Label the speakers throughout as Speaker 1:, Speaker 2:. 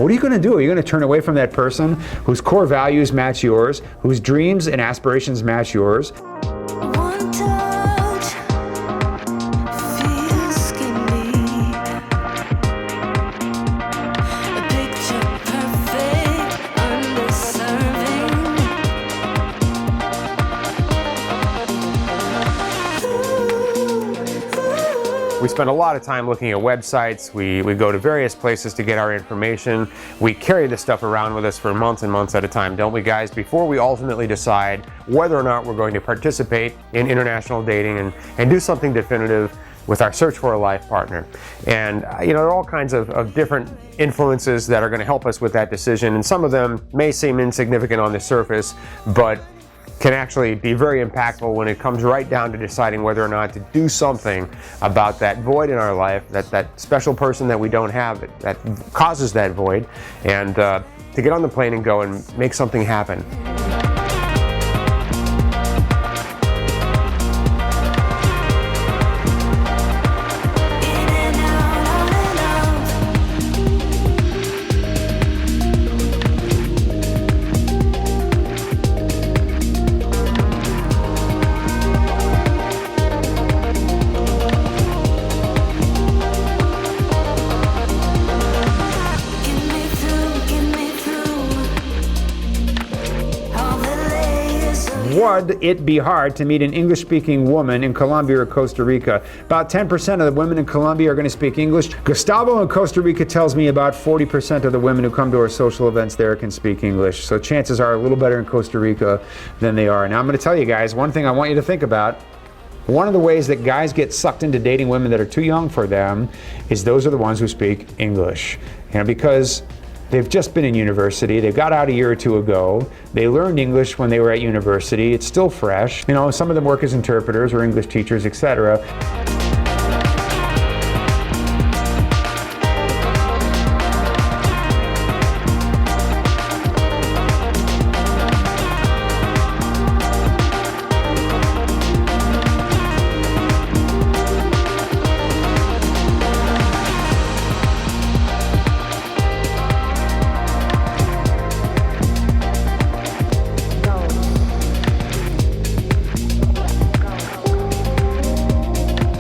Speaker 1: What are you going to do? Are you going to turn away from that person whose core values match yours, whose dreams and aspirations match yours?
Speaker 2: We spend a lot of time looking at websites. We go to various places to get our information. We carry this stuff around with us for months and months at a time, don't we, guys? Before we ultimately decide whether or not we're going to participate in international dating and do something definitive with our search for a life partner. And there are all kinds of different influences that are going to help us with that decision. And some of them may seem insignificant on the surface, but can actually be very impactful when it comes right down to deciding whether or not to do something about that void in our life, that special person that we don't have that causes that void, and to get on the plane and go and make something happen.
Speaker 1: Would it be hard to meet an English-speaking woman in Colombia or Costa Rica? About 10% of the women in Colombia are going to speak English. Gustavo in Costa Rica tells me about 40% of the women who come to our social events there can speak English. So chances are a little better in Costa Rica than they are. Now I'm going to tell you guys one thing I want you to think about. One of the ways that guys get sucked into dating women that are too young for them is those are the ones who speak English. Because they've just been in university, they got out a year or two ago, they learned English when they were at university, it's still fresh. Some of them work as interpreters or English teachers, etc.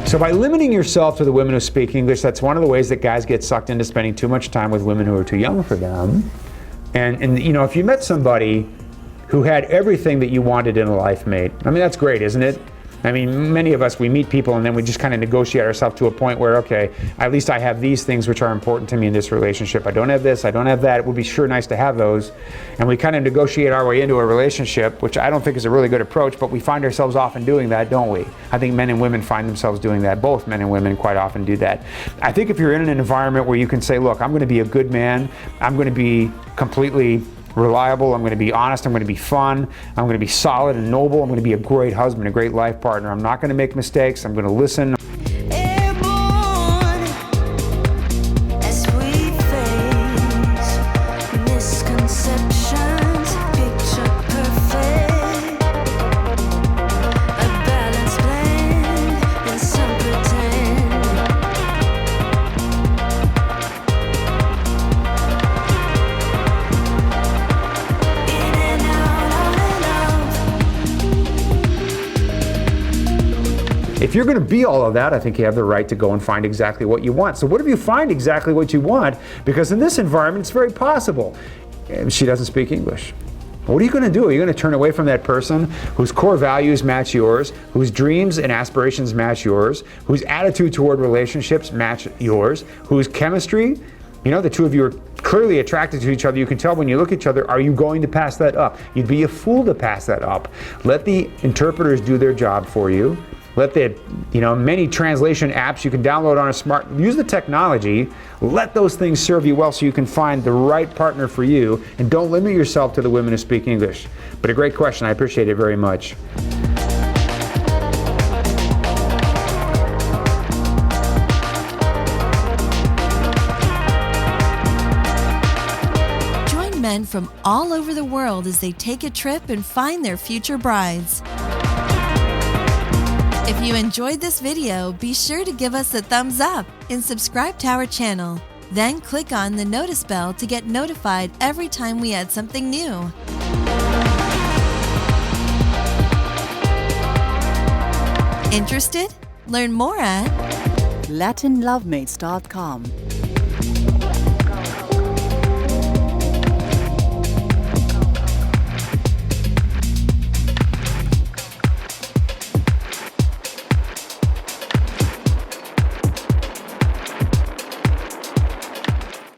Speaker 1: So by limiting yourself to the women who speak English, that's one of the ways that guys get sucked into spending too much time with women who are too young for them. And if you met somebody who had everything that you wanted in a life mate, that's great, isn't it? Many of us, we meet people and then we just kind of negotiate ourselves to a point where, okay, at least I have these things which are important to me in this relationship. I don't have this, I don't have that. It would be sure nice to have those. And we kind of negotiate our way into a relationship, which I don't think is a really good approach, but we find ourselves often doing that, don't we? I think men and women find themselves doing that. Both men and women quite often do that. I think if you're in an environment where you can say, look, I'm going to be a good man, I'm going to be completely reliable, I'm going to be honest, I'm going to be fun, I'm going to be solid and noble, I'm going to be a great husband, a great life partner. I'm not going to make mistakes, I'm going to listen. If you're going to be all of that, I think you have the right to go and find exactly what you want. So what if you find exactly what you want? Because in this environment, it's very possible. She doesn't speak English. What are you going to do? Are you going to turn away from that person whose core values match yours, whose dreams and aspirations match yours, whose attitude toward relationships match yours, whose chemistry, the two of you are clearly attracted to each other. You can tell when you look at each other, are you going to pass that up? You'd be a fool to pass that up. Let the interpreters do their job for you. Let the, many translation apps you can download on a smart, use the technology, let those things serve you well so you can find the right partner for you, and don't limit yourself to the women who speak English. But a great question, I appreciate it very much.
Speaker 3: Join men from all over the world as they take a trip and find their future brides. If you enjoyed this video, be sure to give us a thumbs up and subscribe to our channel. Then click on the notice bell to get notified every time we add something new. Interested? Learn more at
Speaker 4: LatinLovemates.com.